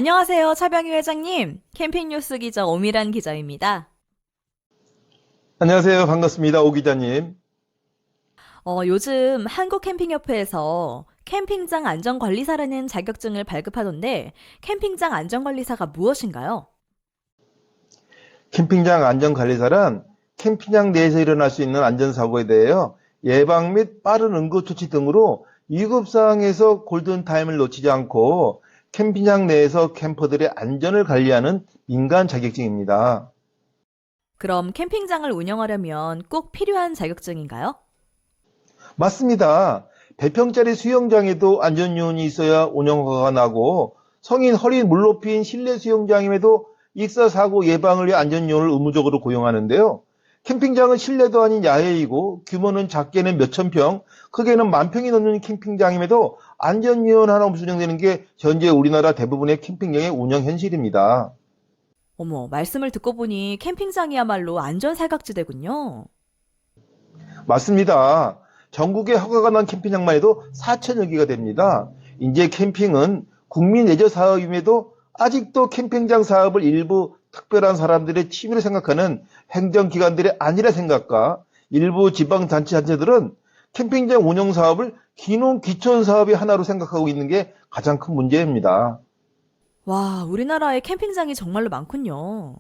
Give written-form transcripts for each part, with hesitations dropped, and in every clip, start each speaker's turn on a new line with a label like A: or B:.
A: 안녕하세요, 차병희 회장님. 캠핑 뉴스 기자 오미란 기자입니다.
B: 안녕하세요. 반갑습니다. 오 기자님.
A: 요즘 한국캠핑협회에서 캠핑장 안전관리사라는 자격증을 발급하던데 캠핑장 안전관리사가 무엇인가요?
B: 캠핑장 안전관리사란 캠핑장 내에서 일어날 수 있는 안전사고에 대하여 예방 및 빠른 응급조치 등으로 위급상황에서 골든타임을 놓치지 않고 캠핑장 내에서 캠퍼들의 안전을 관리하는 민간 자격증입니다.
A: 그럼 캠핑장을 운영하려면 꼭 필요한 자격증인가요?
B: 맞습니다. 100평짜리 수영장에도 안전요원이 있어야 운영허가가 나고 성인 허리 물높이인 실내 수영장임에도 익사사고 예방을 위해 안전요원을 의무적으로 고용하는데요. 캠핑장은 실내도 아닌 야외이고 규모는 작게는 몇천 평, 크게는 만 평이 넘는 캠핑장임에도 안전요원 하나 없이 운영되는 게 현재 우리나라 대부분의 캠핑장의 운영 현실입니다.
A: 어머, 말씀을 듣고 보니 캠핑장이야말로 안전사각지대군요.
B: 맞습니다. 전국에 허가가 난 캠핑장만 해도 4천여 개가 됩니다. 이제 캠핑은 국민 레저 사업임에도 아직도 캠핑장 사업을 일부 특별한 사람들의 취미로 생각하는 행정기관들의 아니라 생각과 일부 지방자치단체들은 캠핑장 운영 사업을 기농기촌 사업의 하나로 생각하고 있는 게 가장 큰 문제입니다.
A: 와, 우리나라에 캠핑장이 정말로 많군요.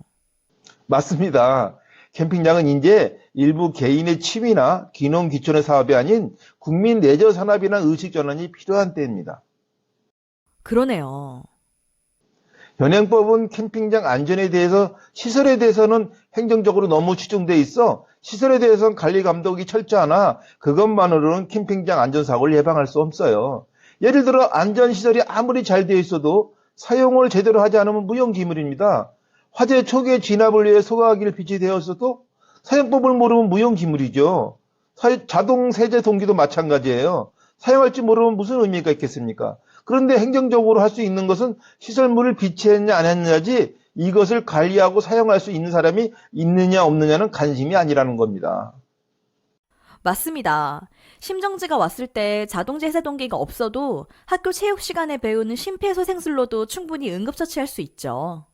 B: 맞습니다. 캠핑장은 이제 일부 개인의 취미나 기농기촌의 사업이 아닌 국민 레저 산업이나 의식 전환이 필요한 때입니다.
A: 그러네요.
B: 현행법은 캠핑장 안전에 대해서 시설에 대해서는 행정적으로 너무 치중돼 있어 시설에 대해서는 관리 감독이 철저하나 그것만으로는 캠핑장 안전사고를 예방할 수 없어요. 예를 들어 안전시설이 아무리 잘 되어 있어도 사용을 제대로 하지 않으면 무용기물입니다. 화재 초기에 진압을 위해 소각기를 비치되어 있어도 사용법을 모르면 무용기물이죠. 자동 세제 동기도 마찬가지예요. 사용할지 모르면 무슨 의미가 있겠습니까? 그런데 행정적으로 할 수 있는 것은 시설물을 비치했냐 안 했냐지 이것을 관리하고 사용할 수 있는 사람이 있느냐 없느냐는 관심이 아니라는 겁니다.
A: 맞습니다. 심정지가 왔을 때 자동 제세동기가 없어도 학교 체육 시간에 배우는 심폐소생술로도 충분히 응급처치할 수 있죠.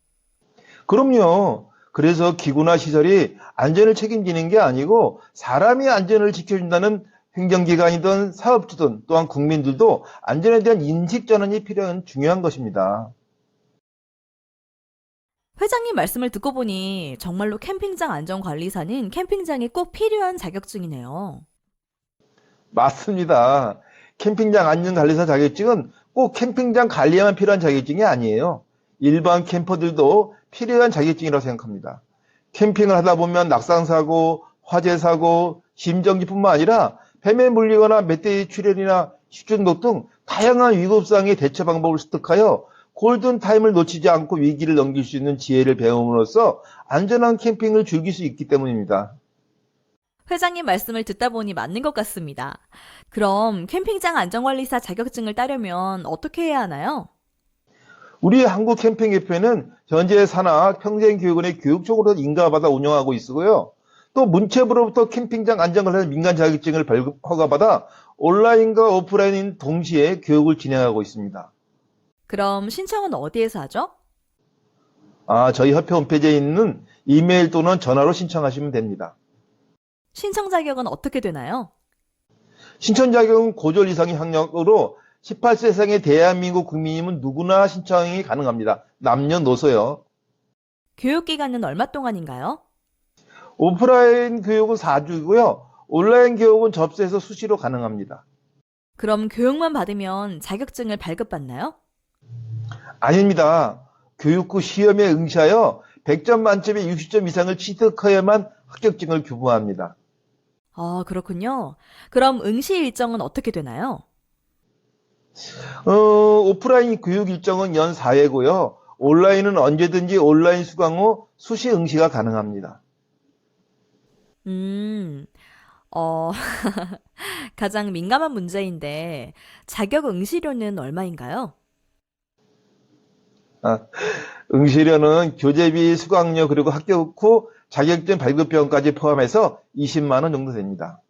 B: 그럼요. 그래서 기구나 시설이 안전을 책임지는 게 아니고 사람이 안전을 지켜준다는 행정기관이든 사업주든 또한 국민들도 안전에 대한 인식 전환이 필요한 중요한 것입니다.
A: 회장님 말씀을 듣고 보니 정말로 캠핑장 안전관리사는 캠핑장에 꼭 필요한 자격증이네요.
B: 맞습니다. 캠핑장 안전관리사 자격증은 꼭 캠핑장 관리에만 필요한 자격증이 아니에요. 일반 캠퍼들도 필요한 자격증이라고 생각합니다. 캠핑을 하다 보면 낙상사고, 화재사고, 심정지뿐만 아니라 뱀에 물리거나 멧돼지 출혈이나 식중독 등 다양한 위급상의 대처 방법을 습득하여 골든타임을 놓치지 않고 위기를 넘길 수 있는 지혜를 배움으로써 안전한 캠핑을 즐길 수 있기 때문입니다.
A: 회장님 말씀을 듣다 보니 맞는 것 같습니다. 그럼 캠핑장 안전관리사 자격증을 따려면 어떻게 해야 하나요?
B: 우리 한국캠핑협회는 현재 산하 평생교육원의 교육청으로 인가받아 운영하고 있고요. 또 문체부로부터 캠핑장 안전관리 민간 자격증을 발급 허가받아 온라인과 오프라인 동시에 교육을 진행하고 있습니다.
A: 그럼 신청은 어디에서 하죠?
B: 저희 협회 홈페이지에 있는 이메일 또는 전화로 신청하시면 됩니다.
A: 신청 자격은 어떻게 되나요?
B: 신청 자격은 고졸 이상의 학력으로 18세 이상의 대한민국 국민이면 누구나 신청이 가능합니다. 남녀노소요.
A: 교육기간은 얼마 동안인가요?
B: 오프라인 교육은 4주고요. 온라인 교육은 접수해서 수시로 가능합니다.
A: 그럼 교육만 받으면 자격증을 발급받나요?
B: 아닙니다. 교육 후 시험에 응시하여 100점 만점에 60점 이상을 취득해야만 합격증을 교부합니다.
A: 아, 그렇군요. 그럼 응시 일정은 어떻게 되나요?
B: 오프라인 교육 일정은 연 4회고요. 온라인은 언제든지 온라인 수강 후 수시 응시가 가능합니다.
A: 음, 어, 가장 민감한 문제인데 자격 응시료는 얼마인가요?
B: 아, 응시료는 교재비, 수강료 그리고 합격 후 자격증 발급 비용까지 포함해서 20만 원 정도 됩니다.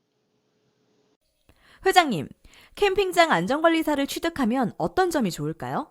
A: 회장님, 캠핑장 안전관리사를 취득하면 어떤 점이 좋을까요?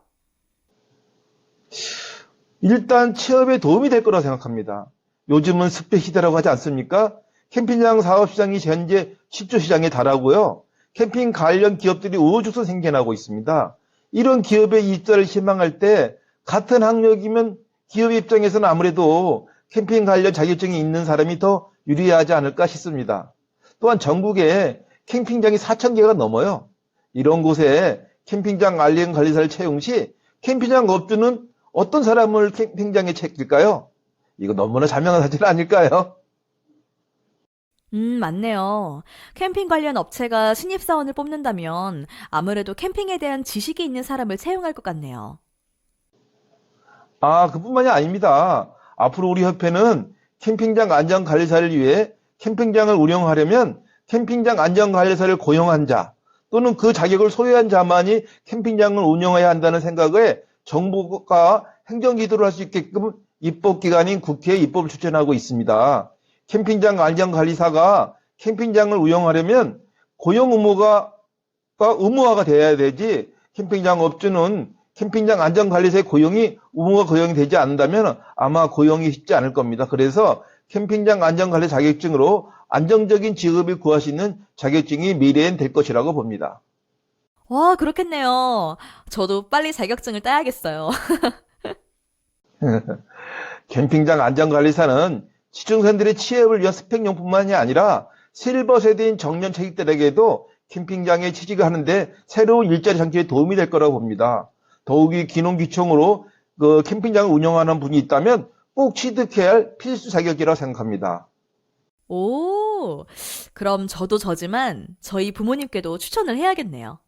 B: 일단 취업에 도움이 될 거라고 생각합니다. 요즘은 습배 시대라고 하지 않습니까? 캠핑장 사업시장이 현재 10조 시장에 달하고요. 캠핑 관련 기업들이 우후죽순 생겨나고 있습니다. 이런 기업의 입사를 희망할 때 같은 학력이면 기업 입장에서는 아무래도 캠핑 관련 자격증이 있는 사람이 더 유리하지 않을까 싶습니다. 또한 전국에 캠핑장이 4,000개가 넘어요. 이런 곳에 캠핑장 관련 관리사를 채용 시 캠핑장 업주는 어떤 사람을 캠핑장에 채길까요? 이거 너무나 자명한 사실 아닐까요?
A: 맞네요. 캠핑 관련 업체가 신입사원을 뽑는다면 아무래도 캠핑에 대한 지식이 있는 사람을 채용할 것 같네요.
B: 아, 그뿐만이 아닙니다. 앞으로 우리 협회는 캠핑장 안전관리사를 위해 캠핑장을 운영하려면 캠핑장 안전관리사를 고용한 자 또는 그 자격을 소유한 자만이 캠핑장을 운영해야 한다는 생각에 정부가 행정기도를 할 수 있게끔 입법기관인 국회에 입법을 추진하고 있습니다. 캠핑장 안전관리사가 캠핑장을 운영하려면 고용 의무화가 돼야 되지 캠핑장 업주는 캠핑장 안전관리사의 의무가 고용이 되지 않는다면 아마 고용이 쉽지 않을 겁니다. 그래서 캠핑장 안전관리 자격증으로 안정적인 직업을 구할 수 있는 자격증이 미래엔 될 것이라고 봅니다.
A: 와, 그렇겠네요. 저도 빨리 자격증을 따야겠어요.
B: 캠핑장 안전관리사는 취중생들의 취업을 위한 스펙용뿐만이 아니라 실버 세대인 정년 채직들에게도 캠핑장에 취직을 하는데 새로운 일자리 창출에 도움이 될 거라고 봅니다. 더욱이 귀농귀촌으로 캠핑장을 운영하는 분이 있다면 꼭 취득해야 할 필수 자격이라고 생각합니다.
A: 오, 그럼 저도 저지만 저희 부모님께도 추천을 해야겠네요.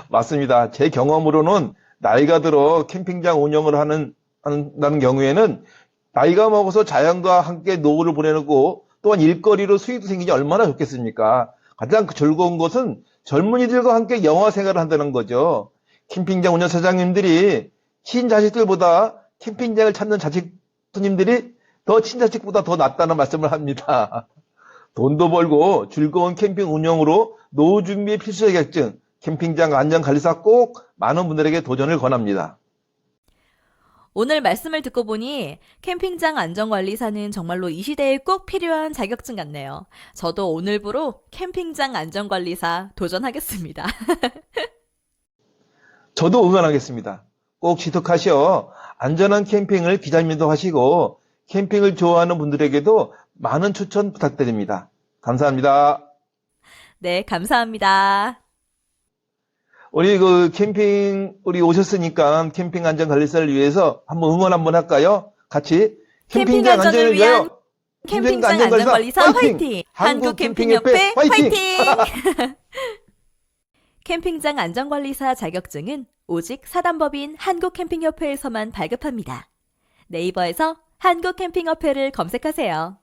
B: 맞습니다. 제 경험으로는 나이가 들어 캠핑장 운영을 한다는 경우에는 나이가 먹어서 자연과 함께 노후를 보내고 또한 일거리로 수익도 생기니 얼마나 좋겠습니까? 가장 즐거운 것은 젊은이들과 함께 영화 생활을 한다는 거죠. 캠핑장 운영 사장님들이 친자식들보다 캠핑장을 찾는 자식들님들이 더 친자식보다 더 낫다는 말씀을 합니다. 돈도 벌고 즐거운 캠핑 운영으로 노후 준비의 필수 자격증, 캠핑장 안전관리사 꼭 많은 분들에게 도전을 권합니다.
A: 오늘 말씀을 듣고 보니 캠핑장 안전관리사는 정말로 이 시대에 꼭 필요한 자격증 같네요. 저도 오늘부로 캠핑장 안전관리사 도전하겠습니다.
B: 저도 응원하겠습니다. 꼭 취득하셔 안전한 캠핑을 기자님도 하시고 캠핑을 좋아하는 분들에게도 많은 추천 부탁드립니다. 감사합니다.
A: 네, 감사합니다.
B: 우리 우리 오셨으니까 캠핑 안전 관리사를 위해서 한번 응원 한번 할까요? 같이
A: 캠핑
B: 캠핑장
A: 안전을
B: 안전을
A: 위한
B: 위하여
A: 캠핑장 안전관리사 화이팅! 한국 캠핑협회 화이팅! 캠핑장 안전관리사 자격증은 오직 사단법인 한국캠핑협회에서만 발급합니다. 네이버에서 한국캠핑협회를 검색하세요.